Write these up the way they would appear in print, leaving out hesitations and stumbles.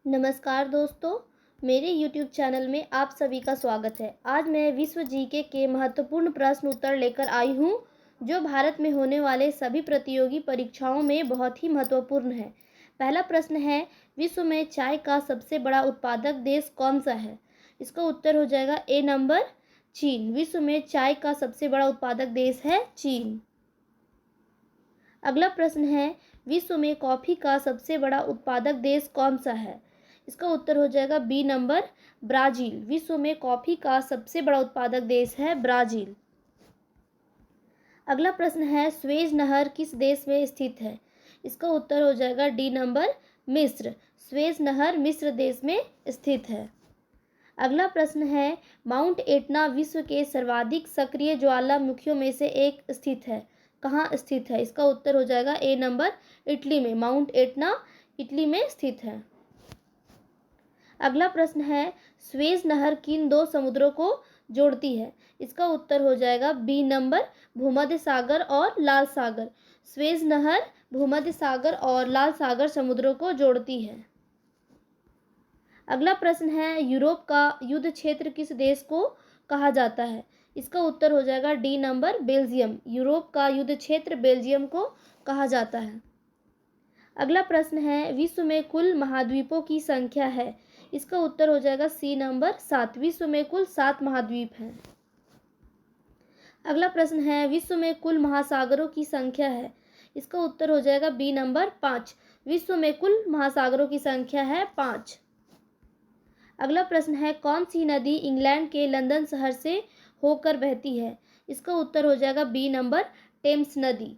नमस्कार दोस्तों, मेरे YouTube चैनल में आप सभी का स्वागत है। आज मैं विश्व जीके के महत्वपूर्ण प्रश्न उत्तर लेकर आई हूँ, जो भारत में होने वाले सभी प्रतियोगी परीक्षाओं में बहुत ही महत्वपूर्ण है। पहला प्रश्न है, विश्व में चाय का सबसे बड़ा उत्पादक देश कौन सा है? इसका उत्तर हो जाएगा ए नंबर चीन। विश्व में चाय का सबसे बड़ा उत्पादक देश है चीन। अगला प्रश्न है, विश्व में कॉफ़ी का सबसे बड़ा उत्पादक देश कौन सा है? इसका उत्तर हो जाएगा बी नंबर ब्राज़ील। विश्व में कॉफ़ी का सबसे बड़ा उत्पादक देश है ब्राज़ील। अगला प्रश्न है, स्वेज नहर किस देश में स्थित है? इसका उत्तर हो जाएगा डी नंबर मिस्र। स्वेज नहर मिस्र देश में स्थित है। अगला प्रश्न है, माउंट एटना विश्व के सर्वाधिक सक्रिय ज्वालामुखियों में से एक स्थित है। कहाँ स्थित है? इसका उत्तर हो जाएगा ए नंबर इटली में। माउंट एटना इटली में स्थित है। अगला प्रश्न है, स्वेज नहर किन दो समुद्रों को जोड़ती है? इसका उत्तर हो जाएगा बी नंबर भूमध्य सागर और लाल सागर। स्वेज नहर भूमध्य सागर और लाल सागर समुद्रों को जोड़ती है। अगला प्रश्न है, यूरोप का युद्ध क्षेत्र किस देश को कहा जाता है? इसका उत्तर हो जाएगा डी नंबर बेल्जियम। यूरोप का युद्ध क्षेत्र बेल्जियम को कहा जाता है। अगला प्रश्न है, विश्व में कुल महाद्वीपों की संख्या है? इसका उत्तर हो जाएगा सी नंबर 7। विश्व में कुल 7 महाद्वीप हैं। अगला प्रश्न है, विश्व में कुल महासागरों की संख्या है? इसका उत्तर हो जाएगा बी नंबर 5। विश्व में कुल महासागरों की संख्या है 5। अगला प्रश्न है, कौन सी नदी इंग्लैंड के लंदन शहर से होकर बहती है? इसका उत्तर हो जाएगा बी नंबर टेम्स नदी।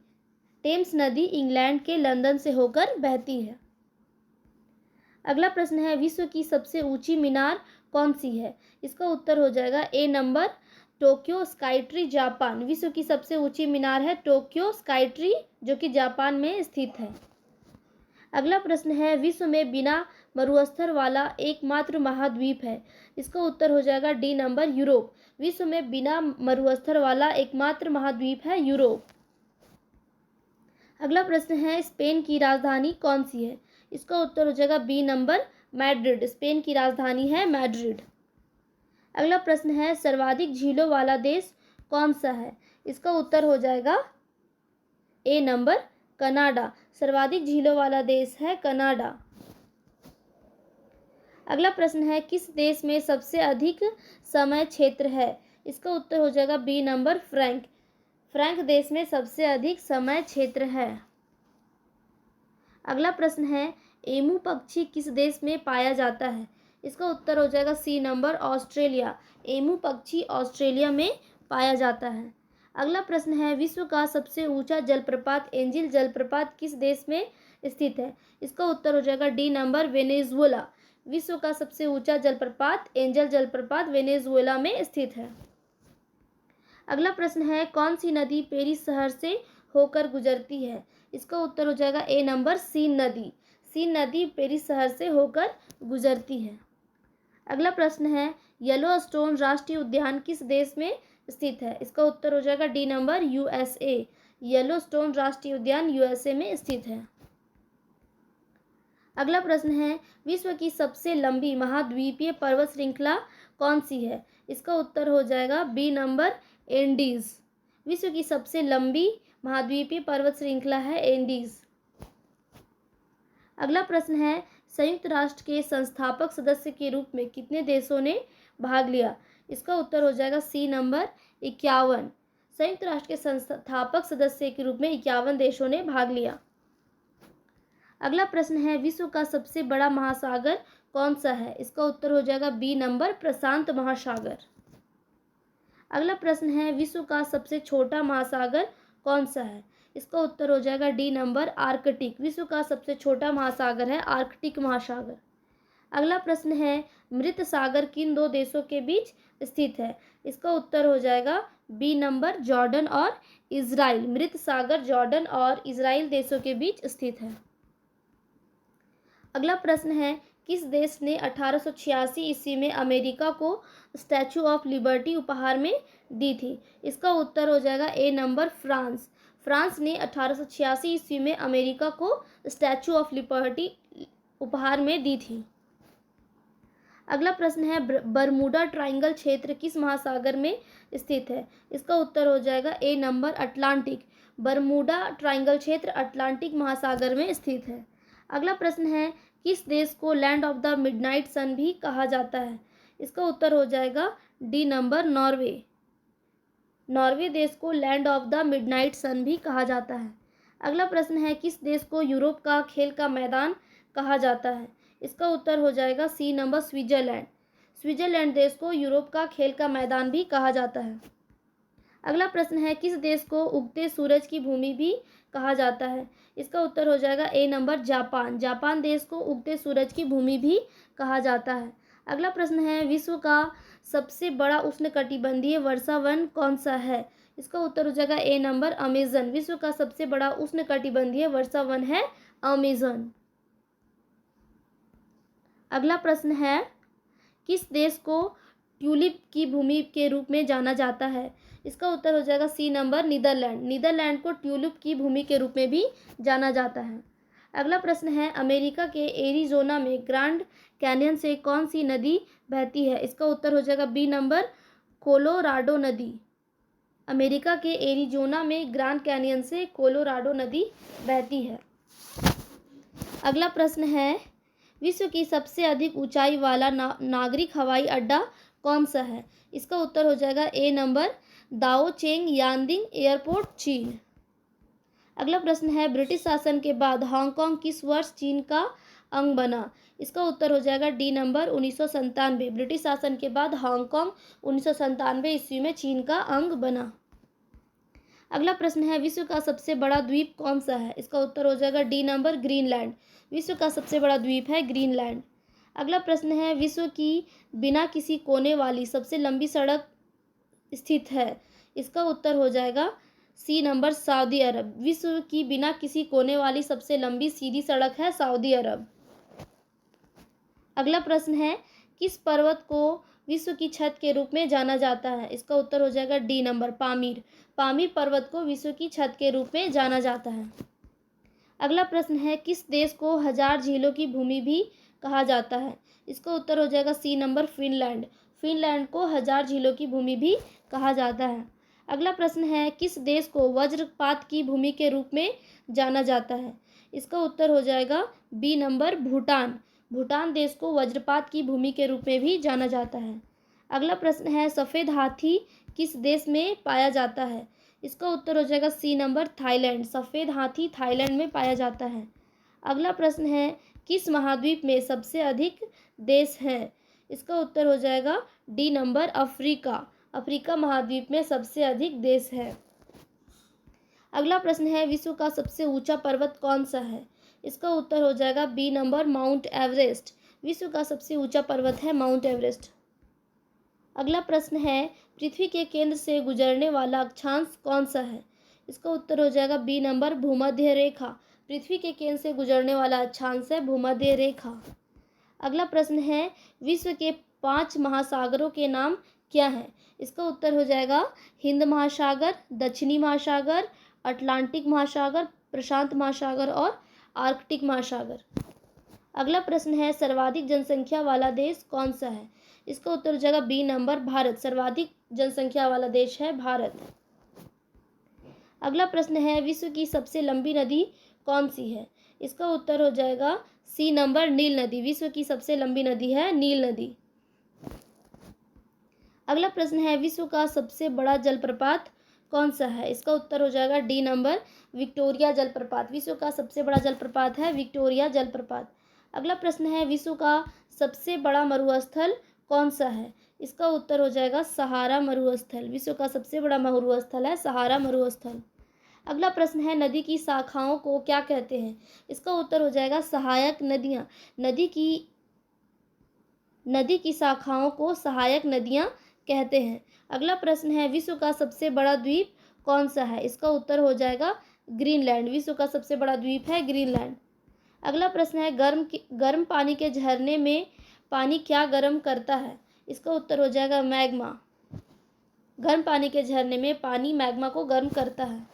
टेम्स नदी इंग्लैंड के लंदन से होकर बहती है। अगला प्रश्न है, विश्व की सबसे ऊंची मीनार कौन सी है? इसका उत्तर हो जाएगा A number Tokyo Sky Tree Japan. विश्व की सबसे ऊंची मीनार है टोक्यो स्काई ट्री, जो कि जापान में स्थित है। अगला प्रश्न है, विश्व में बिना मरुस्थल वाला एकमात्र महाद्वीप है? इसका उत्तर हो जाएगा डी नंबर यूरोप। विश्व में बिना मरुस्थल वाला एकमात्र महाद्वीप है यूरोप। अगला प्रश्न है, स्पेन की राजधानी कौन सी है? इसका उत्तर हो जाएगा बी नंबर मैड्रिड। स्पेन की राजधानी है मैड्रिड। अगला प्रश्न है, सर्वाधिक झीलों वाला देश कौन सा है? इसका उत्तर हो जाएगा ए नंबर कनाडा। सर्वाधिक झीलों वाला देश है कनाडा। अगला प्रश्न है, किस देश में सबसे अधिक समय क्षेत्र है? इसका उत्तर हो जाएगा बी नंबर फ्रैंक। फ्रैंक देश में सबसे अधिक समय क्षेत्र है। अगला प्रश्न है, एमू पक्षी किस देश में पाया जाता है? इसका उत्तर हो जाएगा सी नंबर ऑस्ट्रेलिया। एमू पक्षी ऑस्ट्रेलिया में पाया जाता है। अगला प्रश्न है, विश्व का सबसे ऊंचा जलप्रपात एंजिल जलप्रपात किस देश में स्थित है? इसका उत्तर हो जाएगा डी नंबर वेनेजुएला। विश्व का सबसे ऊंचा जलप्रपात एंजल जलप्रपात वेनेजुएला में स्थित है। अगला प्रश्न है, कौन सी नदी पेरिस शहर से होकर गुजरती है? इसका उत्तर हो जाएगा ए नंबर सीन नदी। सीन नदी पेरिस शहर से होकर गुजरती है। अगला प्रश्न है, येलोस्टोन राष्ट्रीय उद्यान किस देश में स्थित है? इसका उत्तर हो जाएगा डी नंबर यूएसए। येलोस्टोन राष्ट्रीय उद्यान यूएसए में स्थित है। अगला प्रश्न है, विश्व की सबसे लंबी महाद्वीपीय पर्वत श्रृंखला कौन सी है? इसका उत्तर हो जाएगा बी नंबर एंडीज। विश्व की सबसे लंबी महाद्वीपीय पर्वत श्रृंखला है एंडीज। अगला प्रश्न है, संयुक्त राष्ट्र के संस्थापक सदस्य के रूप में कितने देशों ने भाग लिया? इसका उत्तर हो जाएगा सी नंबर 51। संयुक्त राष्ट्र के संस्थापक सदस्य के रूप में 51 देशों ने भाग लिया। अगला प्रश्न है, विश्व का सबसे बड़ा महासागर कौन सा है? इसका उत्तर हो जाएगा बी नंबर प्रशांत महासागर। अगला प्रश्न है, विश्व का सबसे छोटा महासागर कौन सा है? इसका उत्तर हो जाएगा डी नंबर आर्कटिक। विश्व का सबसे छोटा महासागर है आर्कटिक महासागर। अगला प्रश्न है, मृत सागर किन दो देशों के बीच स्थित है? इसका उत्तर हो जाएगा बी नंबर जॉर्डन और इजराइल। मृत सागर जॉर्डन और इजराइल देशों के बीच स्थित है। अगला प्रश्न है, किस देश ने 1886 ईस्वी में अमेरिका को स्टैचू ऑफ लिबर्टी उपहार में दी थी? इसका उत्तर हो जाएगा ए नंबर फ्रांस। फ्रांस ने 1886 ईस्वी में अमेरिका को स्टैचू ऑफ लिबर्टी उपहार में दी थी। अगला प्रश्न है बरमूडा ट्रायंगल क्षेत्र किस महासागर में स्थित है? इसका उत्तर हो जाएगा A number Atlantic. Bermuda triangle क्षेत्र अटलांटिक महासागर में स्थित है। अगला प्रश्न है किस देश को लैंड ऑफ द मिडनाइट सन भी कहा जाता है? इसका उत्तर हो जाएगा डी नंबर नॉर्वे। नॉर्वे देश को लैंड ऑफ द मिडनाइट सन भी कहा जाता है। अगला प्रश्न है किस देश को यूरोप का खेल का मैदान कहा जाता है? इसका उत्तर हो जाएगा सी नंबर स्विट्जरलैंड। स्विट्जरलैंड देश को यूरोप का खेल का मैदान भी कहा जाता है। अगला प्रश्न है किस देश को उगते सूरज की भूमि भी कहा जाता है? इसका उत्तर हो जाएगा ए नंबर जापान। जापान देश को उगते सूरज की भूमि भी कहा जाता है। अगला प्रश्न है विश्व का सबसे बड़ा उष्णकटिबंधीय वर्षा वन कौन सा है? इसका उत्तर हो जाएगा ए नंबर अमेज़न। विश्व का सबसे बड़ा उष्णकटिबंधीय वर्षा वन है अमेज़न। अगला प्रश्न है किस देश को ट्यूलिप की भूमि के रूप में जाना जाता है? इसका उत्तर हो जाएगा सी नंबर नीदरलैंड। नीदरलैंड को ट्यूलिप की भूमि के रूप में भी जाना जाता है। अगला प्रश्न है अमेरिका के एरिजोना में ग्रैंड कैनियन से कौन सी नदी बहती है? इसका उत्तर हो जाएगा बी नंबर कोलोराडो नदी। अमेरिका के एरिजोना में ग्रैंड कैनियन से कोलोराडो नदी बहती है। अगला प्रश्न है विश्व की सबसे अधिक ऊंचाई वाला नागरिक हवाई अड्डा कौन सा है? इसका उत्तर हो जाएगा ए नंबर दाओ चेंग यानदिंग एयरपोर्ट चीन। अगला प्रश्न है ब्रिटिश शासन के बाद हांगकांग किस वर्ष चीन का अंग बना? इसका उत्तर हो जाएगा डी नंबर 1997। ब्रिटिश शासन के बाद हांगकांग 1997 ईस्वी में चीन का अंग बना। अगला प्रश्न है विश्व का सबसे बड़ा द्वीप कौन सा है? इसका उत्तर हो जाएगा डी नंबर ग्रीनलैंड। विश्व का सबसे बड़ा द्वीप है ग्रीनलैंड। अगला प्रश्न है विश्व की बिना किसी कोने वाली सबसे लंबी सड़क स्थित है? इसका उत्तर हो जाएगा सी नंबर सऊदी अरब। विश्व की बिना किसी कोने वाली सबसे लंबी सीधी सड़क है सऊदी अरब। अगला प्रश्न है किस पर्वत को विश्व की छत के रूप में जाना जाता है? इसका उत्तर हो जाएगा डी नंबर पामीर। पामीर पर्वत को विश्व की छत के रूप में जाना जाता है। अगला प्रश्न है किस देश को हजार झीलों की भूमि भी कहा जाता है? इसका उत्तर हो जाएगा सी नंबर फिनलैंड। फिनलैंड को हजार झीलों की भूमि भी कहा जाता है। अगला प्रश्न है किस देश को वज्रपात की भूमि के रूप में जाना जाता है? इसका उत्तर हो जाएगा बी नंबर भूटान। भूटान देश को वज्रपात की भूमि के रूप में भी जाना जाता है। अगला प्रश्न है सफ़ेद हाथी किस देश में पाया जाता है? इसका उत्तर हो जाएगा सी नंबर थाईलैंड। सफ़ेद हाथी थाईलैंड में पाया जाता है। अगला प्रश्न है किस महाद्वीप में सबसे अधिक देश हैं? इसका उत्तर हो जाएगा डी नंबर अफ्रीका। अफ्रीका महाद्वीप में सबसे अधिक देश है। अगला प्रश्न है विश्व का सबसे ऊंचा पर्वत कौन सा है? इसका उत्तर हो जाएगा बी नंबर माउंट एवरेस्ट। विश्व का सबसे ऊंचा पर्वत है माउंट एवरेस्ट। अगला प्रश्न है पृथ्वी के केंद्र से गुजरने वाला अक्षांश कौन सा है? इसका उत्तर हो जाएगा बी नंबर भूमध्य रेखा। पृथ्वी के केंद्र से गुजरने वाला अक्षांश है भूमध्य रेखा। अगला प्रश्न है विश्व के 5 महासागरों के नाम क्या हैं? इसका उत्तर हो जाएगा हिंद महासागर, दक्षिणी महासागर, अटलांटिक महासागर, प्रशांत महासागर और आर्कटिक महासागर। अगला प्रश्न है सर्वाधिक जनसंख्या वाला देश कौन सा है? इसका उत्तर हो जाएगा बी नंबर भारत। सर्वाधिक जनसंख्या वाला देश है भारत। अगला प्रश्न है विश्व की सबसे लंबी नदी कौन सी है? इसका उत्तर हो जाएगा सी नंबर नील नदी। विश्व की सबसे लंबी नदी है नील नदी। अगला प्रश्न है विश्व का सबसे बड़ा जलप्रपात कौन सा है? इसका उत्तर हो जाएगा डी नंबर विक्टोरिया जलप्रपात। विश्व का सबसे बड़ा जलप्रपात है विक्टोरिया जलप्रपात। अगला प्रश्न है विश्व का सबसे बड़ा मरुस्थल कौन सा है? इसका उत्तर हो जाएगा सहारा मरुस्थल। विश्व का सबसे बड़ा मरुस्थल है सहारा मरुस्थल। अगला प्रश्न है नदी की शाखाओं को क्या कहते हैं? इसका उत्तर हो जाएगा सहायक नदियाँ। नदी की शाखाओं को सहायक नदियाँ कहते हैं। अगला प्रश्न है विश्व का सबसे बड़ा द्वीप कौन सा है? इसका उत्तर हो जाएगा ग्रीनलैंड। विश्व का सबसे बड़ा द्वीप है ग्रीनलैंड। अगला प्रश्न है गर्म पानी के झरने में पानी क्या गर्म करता है? इसका उत्तर हो जाएगा मैग्मा। गर्म पानी के झरने में पानी मैग्मा को गर्म करता है।